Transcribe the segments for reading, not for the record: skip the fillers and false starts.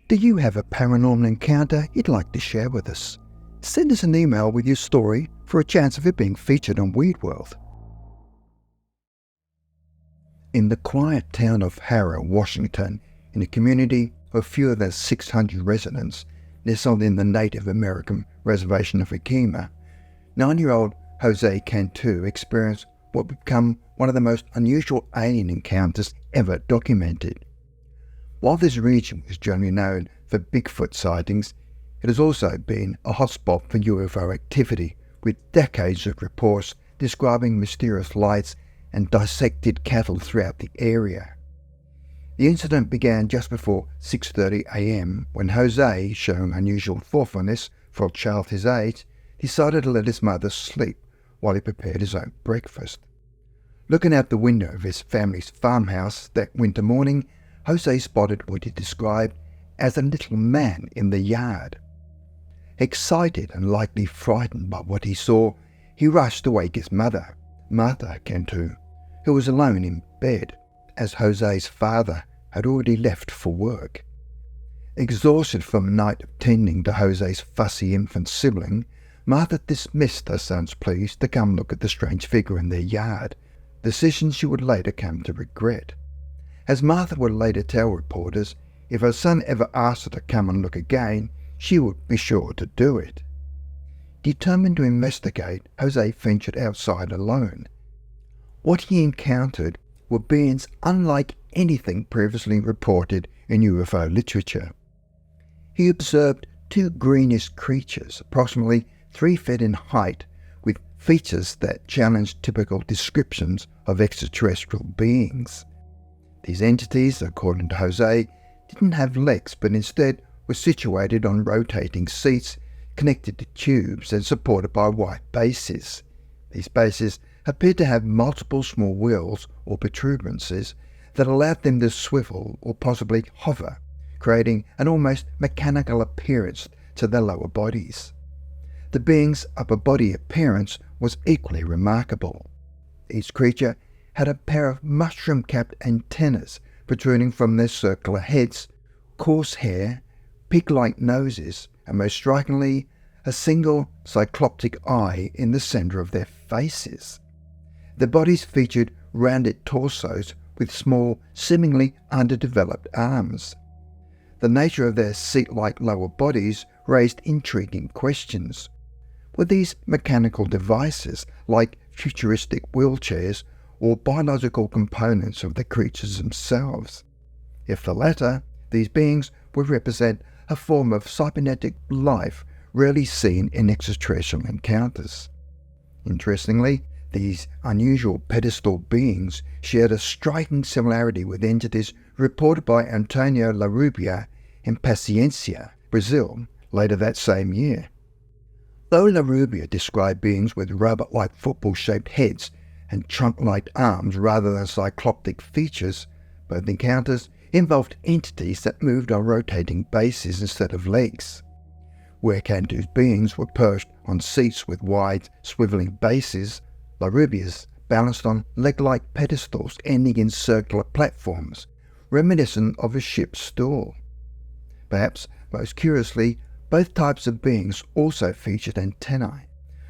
Do you have a paranormal encounter you'd like to share with us? Send us an email with your story for a chance of it being featured on Weird World. In the quiet town of Harrah, Washington, in a community of fewer than 600 residents, nestled in the Native American reservation of Yakima, 9-year-old José Cantu experienced what would become one of the most unusual alien encounters ever documented. While this region was generally known for Bigfoot sightings, it has also been a hotspot for UFO activity, with decades of reports describing mysterious lights and dissected cattle throughout the area. The incident began just before 6:30 a.m. when José, showing unusual thoughtfulness for a child his age, decided to let his mother sleep while he prepared his own breakfast. Looking out the window of his family's farmhouse that winter morning, José spotted what he described as a little man in the yard. Excited and likely frightened by what he saw, he rushed to wake his mother, Martha Cantu, who was alone in bed, as José's father had already left for work. Exhausted from a night of tending to José's fussy infant sibling, Martha dismissed her son's pleas to come look at the strange figure in their yard, decision she would later come to regret. As Martha would later tell reporters, if her son ever asked her to come and look again, she would be sure to do it. Determined to investigate, José ventured outside alone. What he encountered were beings unlike anything previously reported in UFO literature. He observed two greenish creatures, approximately 3 feet in height, with features that challenged typical descriptions of extraterrestrial beings. These entities, according to José, didn't have legs but instead were situated on rotating seats connected to tubes and supported by white bases. These bases appeared to have multiple small wheels or protuberances that allowed them to swivel or possibly hover, creating an almost mechanical appearance to their lower bodies. The being's upper body appearance was equally remarkable. Each creature had a pair of mushroom-capped antennas protruding from their circular heads, coarse hair, pig-like noses, and most strikingly, a single cycloptic eye in the centre of their faces. Their bodies featured rounded torsos with small, seemingly underdeveloped arms. The nature of their seat-like lower bodies raised intriguing questions. Were these mechanical devices like futuristic wheelchairs or biological components of the creatures themselves? If the latter, these beings would represent a form of cybernetic life rarely seen in extraterrestrial encounters. Interestingly, these unusual pedestal beings shared a striking similarity with entities reported by Antonio Larrubia in Paciencia, Brazil, later that same year. Though Larrubia described beings with robot-like football-shaped heads and trunk-like arms rather than cycloptic features, both encounters involved entities that moved on rotating bases instead of legs. Where Cantu's beings were perched on seats with wide, swivelling bases, Larrubia's balanced on leg-like pedestals ending in circular platforms, reminiscent of a ship's stall. Perhaps most curiously, both types of beings also featured antennae,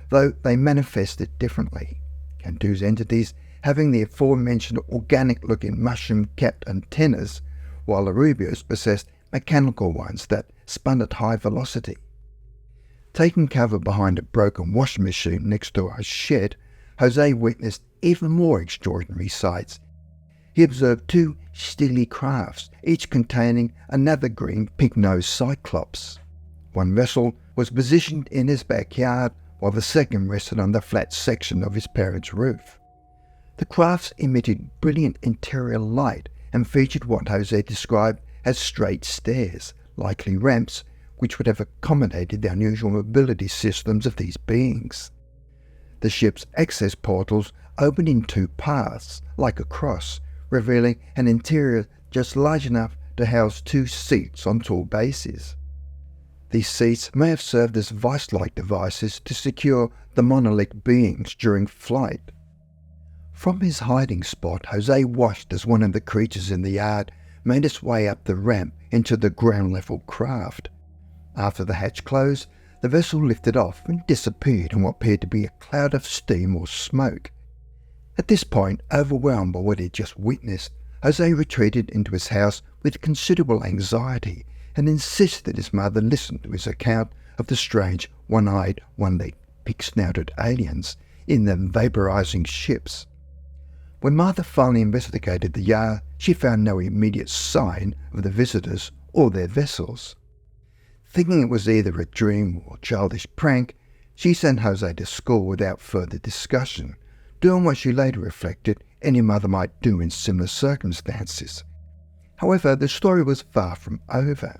though they manifested differently. Cantu's entities having the aforementioned organic-looking mushroom-capped antennas, while Larrubia's possessed mechanical ones that spun at high velocity. Taking cover behind a broken washing machine next to our shed, José witnessed even more extraordinary sights. He observed 2 steely crafts, each containing another green pig-nosed cyclops. One vessel was positioned in his backyard, while the second rested on the flat section of his parents' roof. The crafts emitted brilliant interior light and featured what José described as straight stairs, likely ramps, which would have accommodated the unusual mobility systems of these beings. The ship's access portals opened in 2 paths, like a cross, revealing an interior just large enough to house 2 seats on tall bases. These seats may have served as vice-like devices to secure the monolithic beings during flight. From his hiding spot, José watched as one of the creatures in the yard made its way up the ramp into the ground-level craft. After the hatch closed, the vessel lifted off and disappeared in what appeared to be a cloud of steam or smoke. At this point, overwhelmed by what he had just witnessed, Jose retreated into his house with considerable anxiety and insisted that his mother listen to his account of the strange one-eyed, one-legged, pig-snouted aliens in the vaporizing ships. When Martha finally investigated the yard, she found no immediate sign of the visitors or their vessels. Thinking it was either a dream or childish prank, she sent Jose to school without further discussion, doing what she later reflected any mother might do in similar circumstances. However, the story was far from over.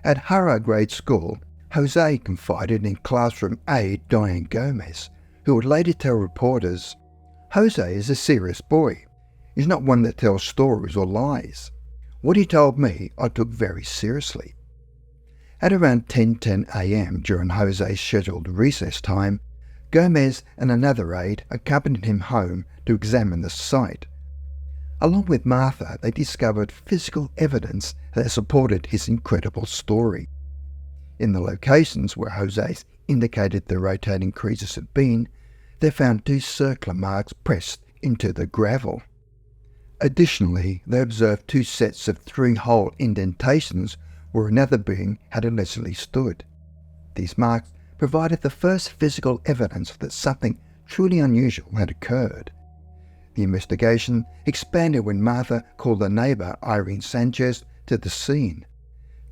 At Harrah Grade School, Jose confided in classroom aide Diane Gomez, who would later tell reporters, "Jose is a serious boy. He's not one that tells stories or lies. What he told me I took very seriously." At around 10:10 a.m. during Jose's scheduled recess time, Gomez and another aide accompanied him home to examine the site. Along with Martha, they discovered physical evidence that supported his incredible story. In the locations where Jose's indicated the rotating creatures had been, they found 2 circular marks pressed into the gravel. Additionally, they observed 2 sets of 3-hole indentations where another being had allegedly stood. These marks provided the first physical evidence that something truly unusual had occurred. The investigation expanded when Martha called her neighbour Irene Sanchez to the scene.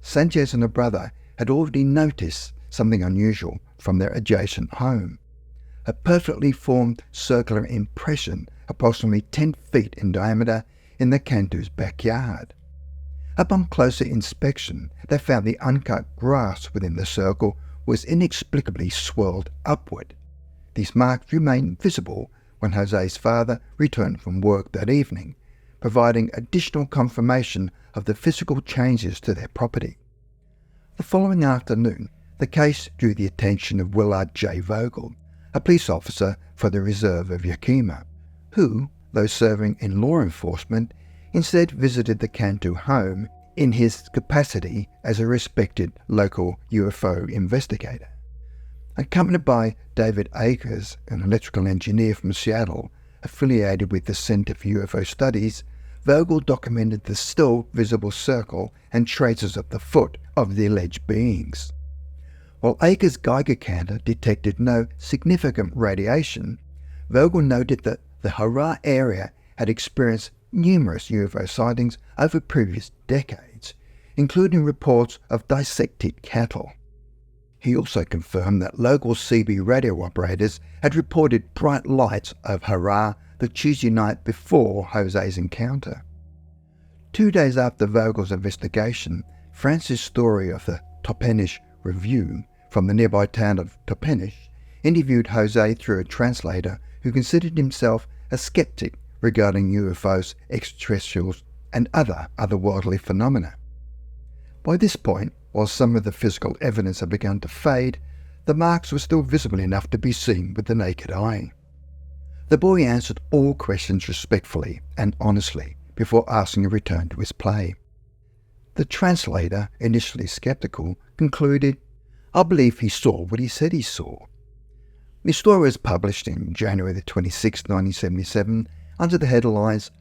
Sanchez and her brother had already noticed something unusual from their adjacent home. A perfectly formed circular impression approximately 10 feet in diameter in the Cantu's backyard. Upon closer inspection, they found the uncut grass within the circle was inexplicably swirled upward. These marks remained visible when Jose's father returned from work that evening, providing additional confirmation of the physical changes to their property. The following afternoon, the case drew the attention of Willard J. Vogel, a police officer for the Reserve of Yakima, who, though serving in law enforcement, instead visited the Cantu home in his capacity as a respected local UFO investigator. Accompanied by David Akers, an electrical engineer from Seattle, affiliated with the Center for UFO Studies, Vogel documented the still visible circle and traces of the foot of the alleged beings. While Akers' Geiger counter detected no significant radiation, Vogel noted that the Harrah area had experienced numerous UFO sightings over previous decades, including reports of dissected cattle. He also confirmed that local CB radio operators had reported bright lights over Harrah the Tuesday night before Jose's encounter. 2 days after Vogel's investigation, Francis Story of the Toppenish Review from the nearby town of Toppenish interviewed Jose through a translator who considered himself a skeptic regarding UFOs, extraterrestrials, and other otherworldly phenomena. By this point, while some of the physical evidence had begun to fade, the marks were still visible enough to be seen with the naked eye. The boy answered all questions respectfully and honestly before asking a return to his play. The translator, initially skeptical, concluded, "I believe he saw what he said he saw." The story was published in January 26, 1977, under the headlines,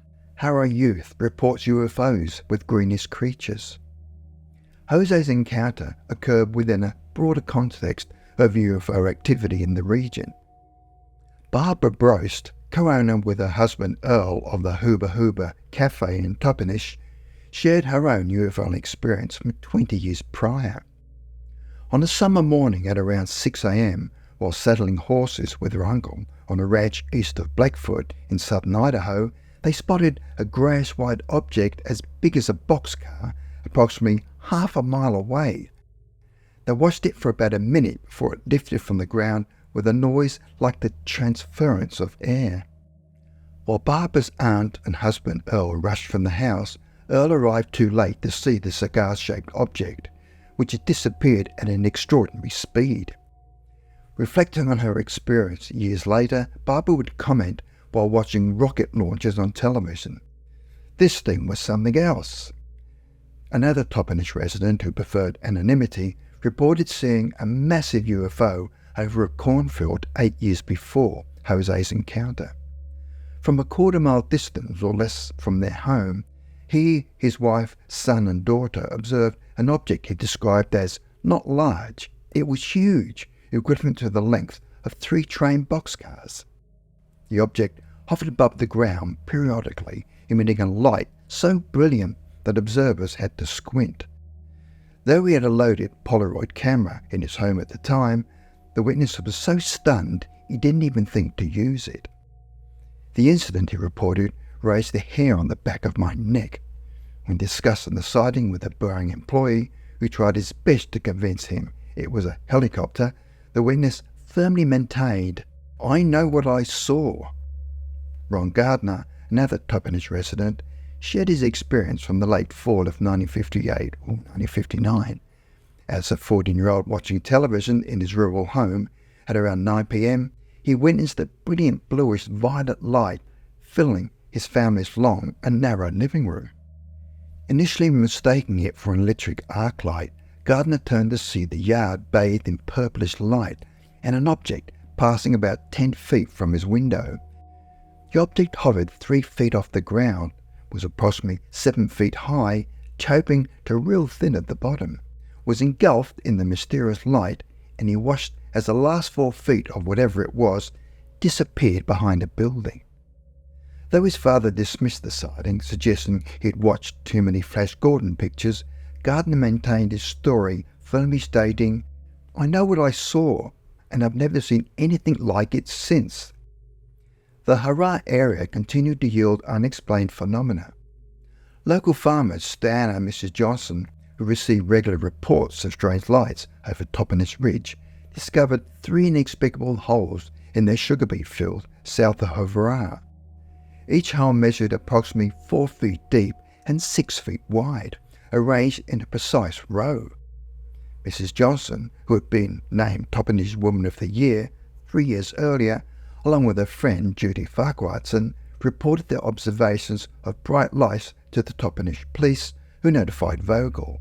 "Harrah Youth Reports UFOs with Greenish Creatures." Jose's encounter occurred within a broader context of UFO activity in the region. Barbara Brost, co-owner with her husband Earl of the Hooba Hooba Cafe in Toppenish, shared her own UFO experience from 20 years prior. On a summer morning at around 6 a.m, while saddling horses with her uncle on a ranch east of Blackfoot in southern Idaho, they spotted a grayish-white object as big as a boxcar, approximately half a mile away. They watched it for about a minute before it lifted from the ground with a noise like the transference of air. While Barbara's aunt and husband Earl rushed from the house, Earl arrived too late to see the cigar-shaped object, which had disappeared at an extraordinary speed. Reflecting on her experience years later, Barbara would comment while watching rocket launches on television, "This thing was something else. Another Toppenish resident who preferred anonymity reported seeing a massive UFO over a cornfield 8 years before Jose's encounter. From a quarter-mile distance or less from their home, he, his wife, son and daughter observed an object he described as not large. It was huge, equivalent to the length of 3 train boxcars. The object hovered above the ground periodically, emitting a light so brilliant that observers had to squint. Though he had a loaded Polaroid camera in his home at the time, the witness was so stunned he didn't even think to use it. The incident, he reported, raised the hair on the back of my neck. When discussing the sighting with a Boeing employee who tried his best to convince him it was a helicopter, the witness firmly maintained, "I know what I saw." Ron Gardner, another Toppenish resident, shared his experience from the late fall of 1958 or 1959. As a 14-year-old watching television in his rural home at around 9 p.m, he witnessed a brilliant bluish violet light filling his family's long and narrow living room. Initially mistaking it for an electric arc light, Gardner turned to see the yard bathed in purplish light and an object passing about 10 feet from his window. The object hovered 3 feet off the ground, was approximately 7 feet high, choping to real thin at the bottom, was engulfed in the mysterious light, and he watched as the last 4 feet of whatever it was disappeared behind a building. Though his father dismissed the sighting, suggesting he had watched too many Flash Gordon pictures, Gardner maintained his story, firmly stating, "I know what I saw, and I've never seen anything like it since." The Harrah area continued to yield unexplained phenomena. Local farmers Stan and Mrs. Johnson, who received regular reports of strange lights over Toppenish Ridge, discovered 3 inexplicable holes in their sugar beet field south of Harrah. Each hole measured approximately 4 feet deep and 6 feet wide, arranged in a precise row. Mrs. Johnson, who had been named Toppenish Woman of the Year 3 years earlier, along with her friend Judy Farquharson, reported their observations of bright lights to the Toppenish police, who notified Vogel.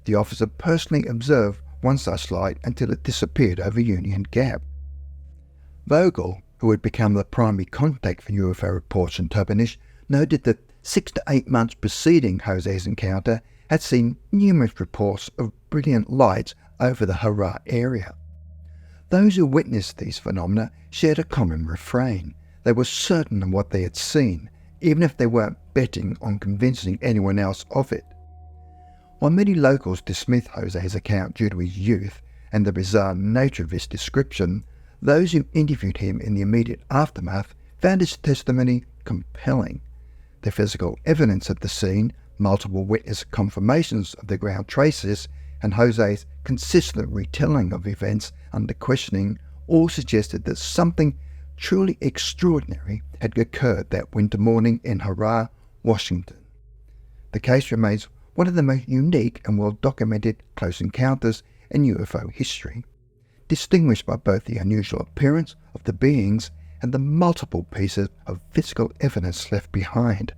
The officer personally observed one such light until it disappeared over Union Gap. Vogel, who had become the primary contact for UFO reports in Toppenish, noted that 6 to 8 months preceding Jose's encounter had seen numerous reports of brilliant lights over the Harrah area. Those who witnessed these phenomena shared a common refrain. They were certain of what they had seen, even if they weren't betting on convincing anyone else of it. While many locals dismissed Jose's account due to his youth and the bizarre nature of his description, those who interviewed him in the immediate aftermath found his testimony compelling. The physical evidence at the scene, multiple witness confirmations of the ground traces, and Jose's consistent retelling of events under questioning all suggested that something truly extraordinary had occurred that winter morning in Harrah, Washington. The case remains one of the most unique and well-documented close encounters in UFO history, distinguished by both the unusual appearance of the beings and the multiple pieces of physical evidence left behind.